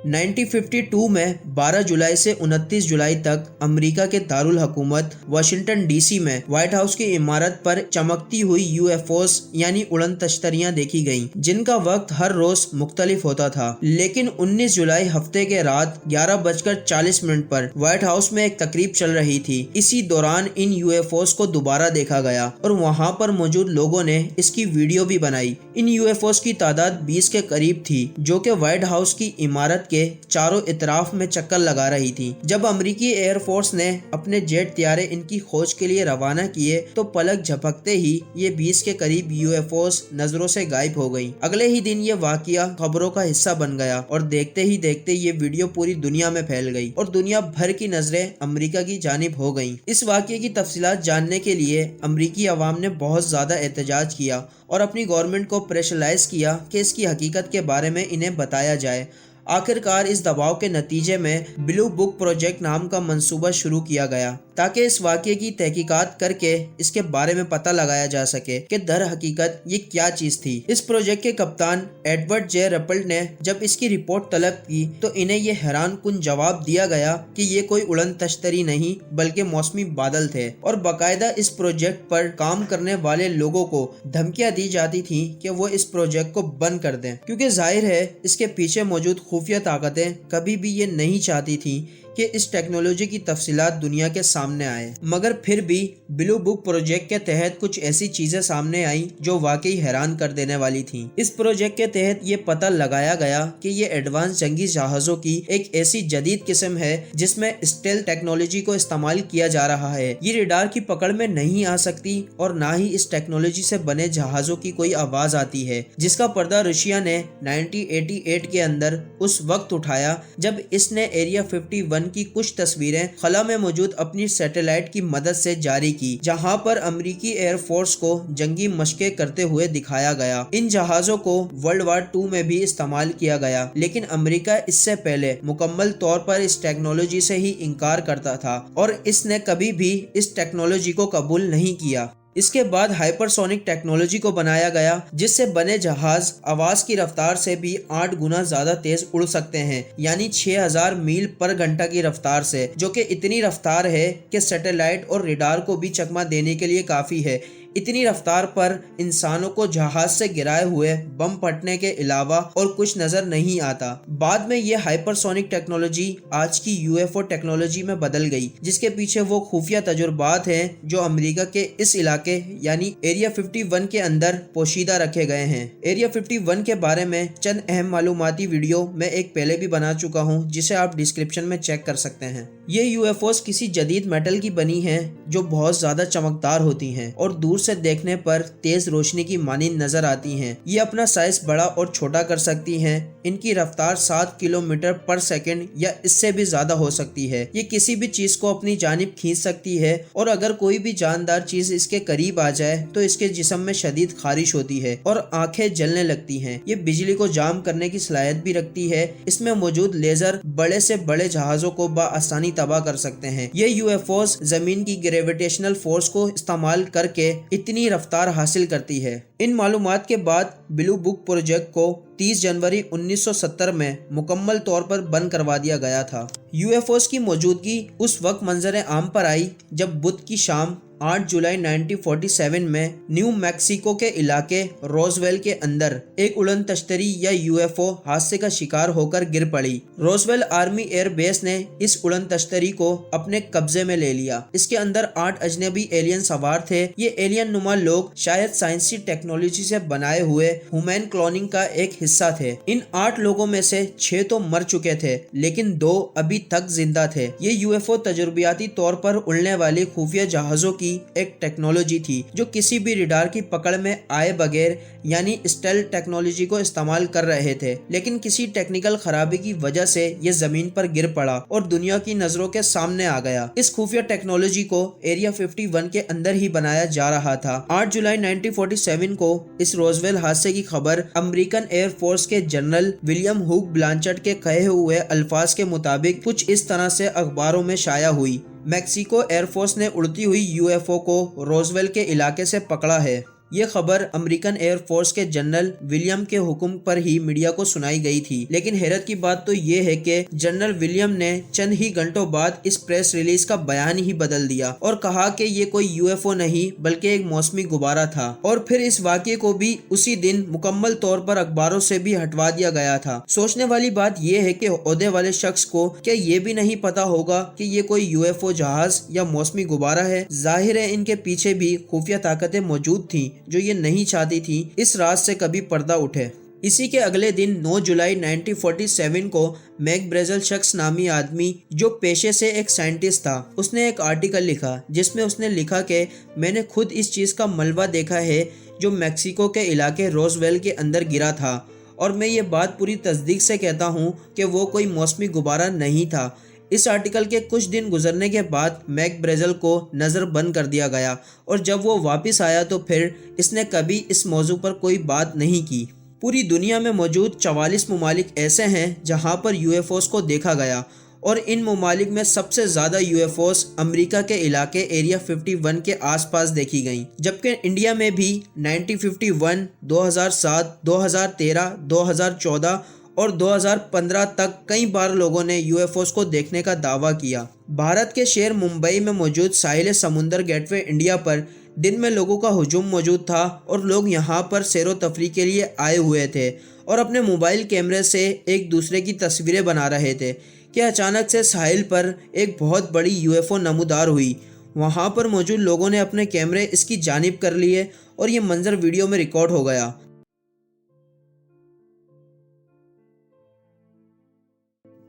1952 में 12 जुलाई से 29 जुलाई तक अमेरिका के दारुल हुकूमत वाशिंगटन डीसी में व्हाइट हाउस की इमारत पर चमकती हुई यूएफओस यानी उड़न तश्तरियां देखी गईं, जिनका वक्त हर रोज मुख्तलिफ होता था। लेकिन 19 जुलाई हफ्ते के रात 11:40 पर व्हाइट हाउस में एक तकरीब चल रही थी। इसी दौरान इन यूएफओस को दोबारा देखा गया और वहां पर मौजूद लोगों ने इसकी वीडियो भी बनाई। इन यूएफओस की तादाद 20 के करीब थी, जो कि व्हाइट हाउस की इमारत के चारों इतराफ में चक्कर लगा रही थी। जब अमेरिकी एयरफोर्स ने अपने जेट त्यारे इनकी खोज के लिए रवाना किए तो पलक झपकते ही ये 20 के करीब यूएफओस नजरों से गायब हो गई। अगले ही दिन ये वाकया खबरों का हिस्सा बन गया और देखते ही देखते ये वीडियो पूरी दुनिया में फैल गई और दुनिया भर की नजरें अमेरिका की जानिब हो गईं। इस वाकये की तफसीलात जानने के लिए अमेरिकी अवाम ने बहुत ज्यादा एहतजाज किया और अपनी गवर्नमेंट को प्रेशराइज किया कि इसकी हकीकत के बारे में इन्हें बताया जाए। आखिरकार इस दबाव के नतीजे में ब्लू बुक प्रोजेक्ट नाम का मंसूबा शुरू किया गया ताकि इस वाक़ये की तहकीकात करके इसके बारे में पता लगाया जा सके कि दर हकीकत ये क्या चीज़ थी। इस प्रोजेक्ट के कप्तान एडवर्ड जे रपल्ट ने जब इसकी रिपोर्ट तलब की तो इन्हें ये हैरान कुन जवाब दिया गया कि ये कोई उड़न तश्तरी नहीं बल्कि मौसमी बादल थे और बाकायदा इस प्रोजेक्ट पर काम करने वाले लोगों को धमकियां दी जाती थी कि वो इस प्रोजेक्ट को बंद कर दें, क्योंकि जाहिर है इसके पीछे मौजूद खुफिया ताकतें कभी भी ये नहीं चाहती थी कि इस टेक्नोलॉजी की तफसीलात दुनिया के सामने आए। मगर फिर भी ब्लू बुक प्रोजेक्ट के तहत कुछ ऐसी चीजें सामने आई जो वाकई हैरान कर देने वाली थीं। इस प्रोजेक्ट के तहत ये पता लगाया गया कि ये एडवांस जंगी जहाजों की एक ऐसी जदीद किस्म है जिसमें स्टेल्थ टेक्नोलॉजी को इस्तेमाल किया जा रहा है। ये रडार की पकड़ में नहीं आ सकती और ना ही इस टेक्नोलॉजी से बने जहाजों की कोई आवाज आती है, जिसका पर्दा रशिया ने 1988 के अंदर उस वक्त उठाया जब इसने एरिया 51 की कुछ तस्वीरें खला में मौजूद अपनी सैटेलाइट की मदद से जारी की, जहां पर अमेरिकी एयरफोर्स को जंगी मशकें करते हुए दिखाया गया। इन जहाजों को वर्ल्ड वार 2 में भी इस्तेमाल किया गया, लेकिन अमेरिका इससे पहले मुकम्मल तौर पर इस टेक्नोलॉजी से ही इनकार करता था और इसने कभी भी इस टेक्नोलॉजी को कबूल नहीं किया। इसके बाद हाइपरसोनिक टेक्नोलॉजी को बनाया गया, जिससे बने जहाज आवाज की रफ्तार से भी 8 गुना ज्यादा तेज उड़ सकते हैं, यानी 6000 मील पर घंटा की रफ्तार से, जो कि इतनी रफ्तार है कि सैटेलाइट और रडार को भी चकमा देने के लिए काफी है। इतनी रफ्तार पर इंसानों को जहाज से गिराए हुए बम फटने के अलावा और कुछ नजर नहीं आता। बाद में ये हाइपरसोनिक टेक्नोलॉजी आज की यूएफओ टेक्नोलॉजी में बदल गई, जिसके पीछे वो खुफिया तजुर्बात हैं जो अमेरिका के इस इलाके यानी एरिया 51 के अंदर पोशीदा रखे गए हैं। एरिया 51 के बारे में चंद अहम मालूमाती वीडियो मैं एक पहले भी बना चुका हूँ, जिसे आप डिस्क्रिप्शन में चेक कर सकते हैं। ये यूएफओस किसी जदीद मेटल की बनी हैं जो बहुत ज्यादा चमकदार होती हैं और दूर से देखने पर तेज रोशनी की मानिंद नजर आती हैं। ये अपना साइज बड़ा और छोटा कर सकती हैं। इनकी रफ्तार 7 किलोमीटर पर सेकंड या इससे भी ज्यादा हो सकती है। ये किसी भी चीज को अपनी जानिब खींच सकती है और अगर कोई भी जानदार चीज इसके करीब आ जाए तो इसके जिस्म में शदीद खारिश होती है और आंखें जलने लगती हैं। ये बिजली को जाम करने की सलाहियत भी रखती है। इसमें मौजूद लेजर बड़े से बड़े जहाजों को बआसानी तबाह कर सकते हैं। ये यूएफओस जमीन की ग्रेविटेशनल फोर्स को इस्तेमाल करके इतनी रफ्तार हासिल करती है। इन मालूमात के बाद ब्लू बुक प्रोजेक्ट को 30 जनवरी 1970 में मुकम्मल तौर पर बंद करवा दिया गया था। यूएफओस की मौजूदगी उस वक्त मंजर आम पर आई जब बुध की शाम 8 जुलाई 1947 में न्यू मैक्सिको के इलाके रोजवेल के अंदर एक उड़न तश्तरी या यूएफओ हादसे का शिकार होकर गिर पड़ी। रोजवेल आर्मी एयर बेस ने इस उड़न तश्तरी को अपने कब्जे में ले लिया। इसके अंदर 8 अजनबी एलियन सवार थे। ये एलियन नुमा लोग शायद साइंसी टेक्नोलॉजी से बनाए हुए ह्यूमन क्लोनिंग का एक हिस्सा थे। इन 8 लोगों में से 6 तो मर चुके थे, लेकिन 2 अभी तक जिंदा थे। ये यूएफओ तजुर्बियाती तौर पर उड़ने वाली खुफिया जहाजों की एक टेक्नोलॉजी थी जो किसी भी रडार की पकड़ में आए बगैर यानी स्टेल्थ टेक्नोलॉजी को इस्तेमाल कर रहे थे, लेकिन किसी टेक्निकल खराबी की वजह से ये जमीन पर गिर पड़ा और दुनिया की नजरों के सामने आ गया। इस खुफिया टेक्नोलॉजी को एरिया 51 के अंदर ही बनाया जा रहा था। 8 जुलाई 1947 को इस रोजवेल हादसे की खबर अमेरिकन एयरफोर्स के जनरल विलियम हुक ब्लांचर्ड के कहे हुए अल्फाज के मुताबिक कुछ इस तरह से अखबारों में शाया हुई। मैक्सिको एयरफोर्स ने उड़ती हुई यूएफओ को रोजवेल के इलाके से पकड़ा है। ये खबर अमेरिकन एयर फोर्स के जनरल विलियम के हुक्म पर ही मीडिया को सुनाई गई थी। लेकिन हैरत की बात तो ये है कि जनरल विलियम ने चंद ही घंटों बाद इस प्रेस रिलीज का बयान ही बदल दिया और कहा कि ये कोई यूएफओ नहीं बल्कि एक मौसमी गुब्बारा था, और फिर इस वाक़ये को भी उसी दिन मुकम्मल तौर पर अखबारों से भी हटवा दिया गया था। सोचने वाली बात यह है कि ओहदे वाले शख्स को क्या ये भी नहीं पता होगा कि ये कोई यूएफओ जहाज या मौसमी गुब्बारा है। जाहिर है इनके पीछे भी खुफिया ताकतें मौजूद थीं जो ये नहीं चाहती थी इस राज से कभी पर्दा उठे। इसी के अगले दिन 9 जुलाई 1947 को मैक ब्रेजल शख्स नामी आदमी जो पेशे से एक साइंटिस्ट था, उसने एक आर्टिकल लिखा जिसमें उसने लिखा कि मैंने खुद इस चीज़ का मलबा देखा है जो मैक्सिको के इलाके रोजवेल के अंदर गिरा था, और मैं ये बात पूरी तस्दीक से कहता हूँ कि वो कोई मौसमी गुब्बारा नहीं था। इस आर्टिकल के कुछ दिन गुजरने के बाद मैक ब्रेजल को नज़र बंद कर दिया गया, और जब वो वापस आया तो फिर इसने कभी इस मौजू पर कोई बात नहीं की। पूरी दुनिया में मौजूद 44 ममालिक ऐसे हैं जहां पर यूएफओस को देखा गया, और इन ममालिक में सबसे ज़्यादा यूएफओस अमेरिका के इलाके एरिया 51 के आसपास देखी गईं, जबकि इंडिया में भी 1951, 2007, 2013, 2014 और 2015 तक कई बार लोगों ने यूएफओस को देखने का दावा किया। भारत के शहर मुंबई में मौजूद साहिल समुंदर गेटवे इंडिया पर दिन में लोगों का हुजूम मौजूद था, और लोग यहाँ पर सैर व तफरी के लिए आए हुए थे और अपने मोबाइल कैमरे से एक दूसरे की तस्वीरें बना रहे थे कि अचानक से साहिल पर एक बहुत बड़ी यूएफओ नमूदार हुई। वहाँ पर मौजूद लोगों ने अपने कैमरे इसकी जानिब कर लिए और ये मंजर वीडियो में रिकॉर्ड हो गया।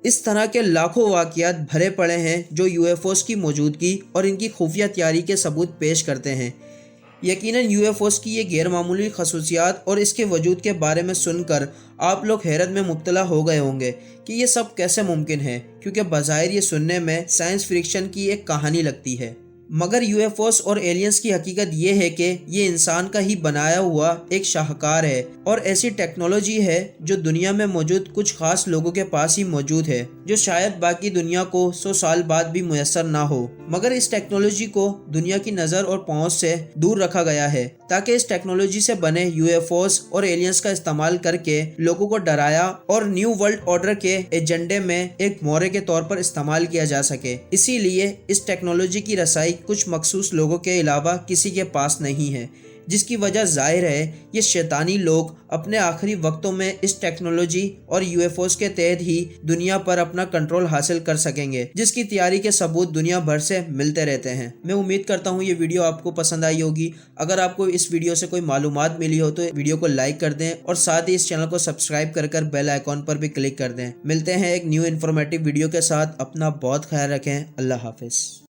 इस तरह के लाखों वाक़यात भरे पड़े हैं जो यूएफओस की मौजूदगी और इनकी खुफिया तैयारी के सबूत पेश करते हैं। यकीनन यूएफओस की ये गैरमामूली खसूसियात और इसके वजूद के बारे में सुनकर आप लोग हैरत में मुब्तला हो गए होंगे कि ये सब कैसे मुमकिन है, क्योंकि बज़ाहिर ये सुनने में साइंस फिक्शन की एक कहानी लगती है। मगर यूएफओस और एलियंस की हकीकत ये है कि ये इंसान का ही बनाया हुआ एक शाहकार है, और ऐसी टेक्नोलॉजी है जो दुनिया में मौजूद कुछ खास लोगों के पास ही मौजूद है, जो शायद बाकी दुनिया को 100 साल बाद भी मुयस्सर ना हो। मगर इस टेक्नोलॉजी को दुनिया की नज़र और पहुंच से दूर रखा गया है ताकि इस टेक्नोलॉजी से बने यूएफओस और एलियंस का इस्तेमाल करके लोगों को डराया और न्यू वर्ल्ड ऑर्डर के एजेंडे में एक मोहरे के तौर पर इस्तेमाल किया जा सके। इसीलिए इस टेक्नोलॉजी की रसाई कुछ मखसूस लोगों के अलावा किसी के पास नहीं है, जिसकी वजह जाहिर है ये शैतानी लोग अपने आखिरी वक्तों में इस टेक्नोलॉजी और यूएफओस के तहत ही दुनिया पर अपना कंट्रोल हासिल कर सकेंगे, जिसकी तैयारी के सबूत दुनिया भर से मिलते रहते हैं। मैं उम्मीद करता हूँ ये वीडियो आपको पसंद आई होगी। अगर आपको इस वीडियो से कोई मालूमात मिली हो तो वीडियो को लाइक कर दें और साथ ही इस चैनल को सब्सक्राइब कर बेल आइकॉन पर भी क्लिक कर दें। मिलते हैं एक न्यू इन्फॉर्मेटिव वीडियो के साथ। अपना बहुत ख्याल रखें। अल्लाह हाफिज़।